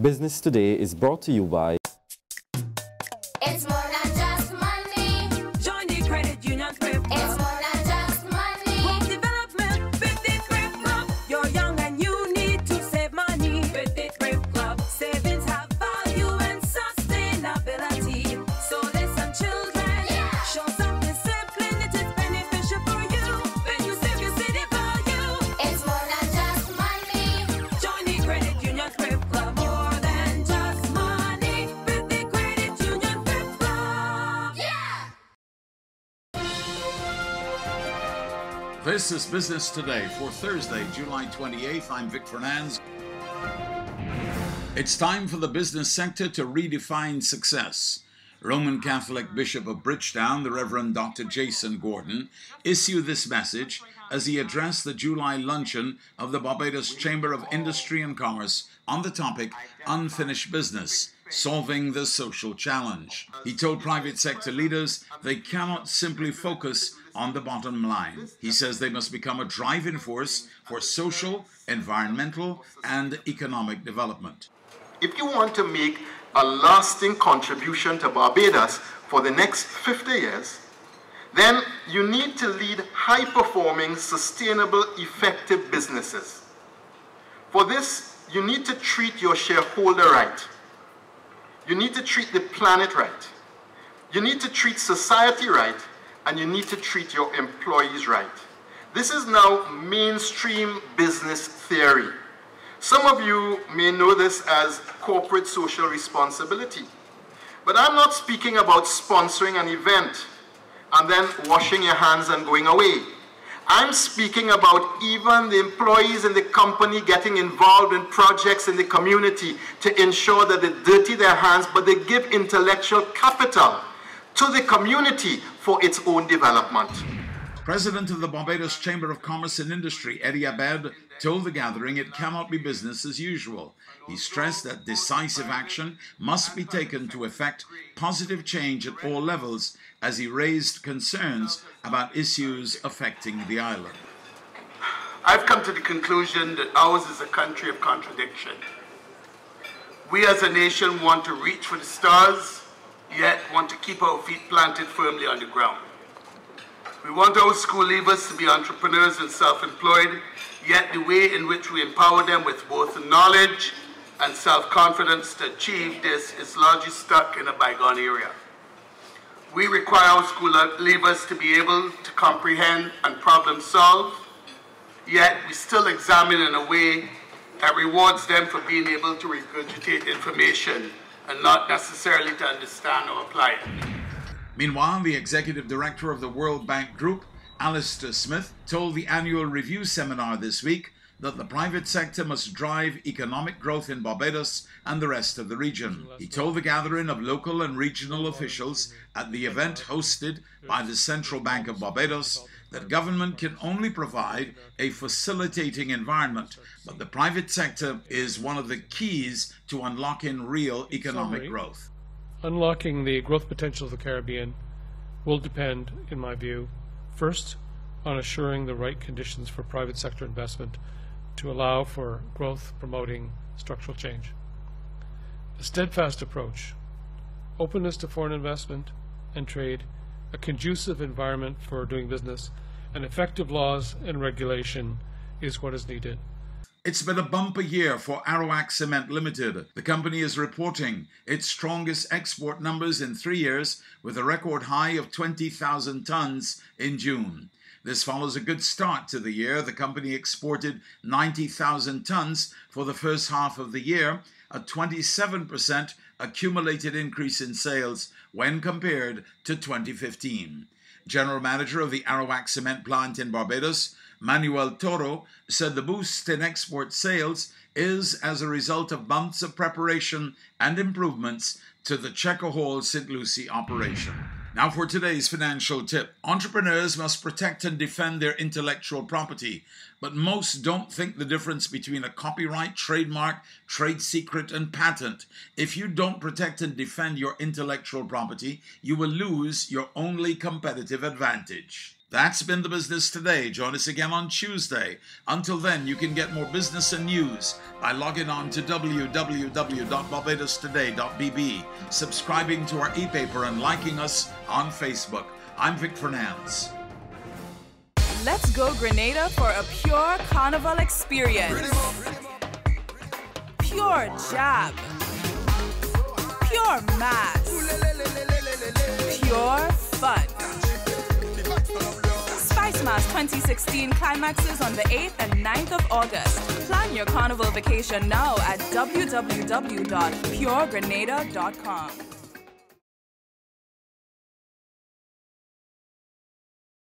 Business Today is brought to you by It's more than just money. Join the credit union Crib Club. It's more than just money. Home development with the Crib Club. You're young and you need to save money with the Crib Club. Savings have value and sustainability. So listen, children. Yeah. Show some discipline. It is beneficial for you. When you save, you see the value. It's more than just money. Join the credit union Crib Club. More than just money with the credit union Crib Club. Yeah. This is Business Today for Thursday, July 28th. I'm Vic Fernandez. It's time for the business sector to redefine success. Roman Catholic Bishop of Bridgetown, the Reverend Dr. Jason Gordon, issued this message as he addressed the July luncheon of the Barbados Chamber of Industry and Commerce on the topic Unfinished Business, Solving the Social Challenge. He told private sector leaders they cannot simply focus on the bottom line. He says they must become a driving force for social, environmental, and economic development. If you want to make a lasting contribution to Barbados for the next 50 years, then you need to lead high-performing, sustainable, effective businesses. For this, you need to treat your shareholder right. You need to treat the planet right. You need to treat society right, and you need to treat your employees right. This is now mainstream business theory. Some of you may know this as corporate social responsibility. But I'm not speaking about sponsoring an event and then washing your hands and going away. I'm speaking about even the employees in the company getting involved in projects in the community to ensure that they dirty their hands, but they give intellectual capital to the community for its own development. President of the Barbados Chamber of Commerce and Industry, Eddie Abed, told the gathering it cannot be business as usual. He stressed that decisive action must be taken to effect positive change at all levels as he raised concerns about issues affecting the island. I've come to the conclusion that ours is a country of contradiction. We as a nation want to reach for the stars, yet want to keep our feet planted firmly on the ground. We want our school leavers to be entrepreneurs and self-employed, yet the way in which we empower them with both knowledge and self-confidence to achieve this is largely stuck in a bygone era. We require our school leavers to be able to comprehend and problem solve, yet we still examine in a way that rewards them for being able to regurgitate information and not necessarily to understand or apply it. Meanwhile, the executive director of the World Bank Group, Alistair Smith, told the annual review seminar this week that the private sector must drive economic growth in Barbados and the rest of the region. He told the gathering of local and regional officials at the event hosted by the Central Bank of Barbados that government can only provide a facilitating environment, but the private sector is one of the keys to unlocking real economic growth. Unlocking the growth potential of the Caribbean will depend, in my view, first on assuring the right conditions for private sector investment to allow for growth promoting structural change. A steadfast approach, openness to foreign investment and trade, a conducive environment for doing business, and effective laws and regulation is what is needed. It's been a bumper year for Arawak Cement Limited. The company is reporting its strongest export numbers in 3 years with a record high of 20,000 tons in June. This follows a good start to the year. The company exported 90,000 tons for the first half of the year, a 27% accumulated increase in sales when compared to 2015. General Manager of the Arawak Cement plant in Barbados, Manuel Toro, said the boost in export sales is as a result of months of preparation and improvements to the Checker Hall St. Lucie operation. Now for today's financial tip. Entrepreneurs must protect and defend their intellectual property, but most don't think the difference between a copyright, trademark, trade secret, and patent. If you don't protect and defend your intellectual property, you will lose your only competitive advantage. That's been the Business Today. Join us again on Tuesday. Until then, you can get more business and news by logging on to www.barbadostoday.bb, subscribing to our e-paper and liking us on Facebook. I'm Vic Fernandez. Let's go Grenada for a pure carnival experience. Pure jab. Pure mass. Pure fun. Spice Mass 2016 climaxes on the 8th and 9th of August. Plan your carnival vacation now at www.puregrenada.com.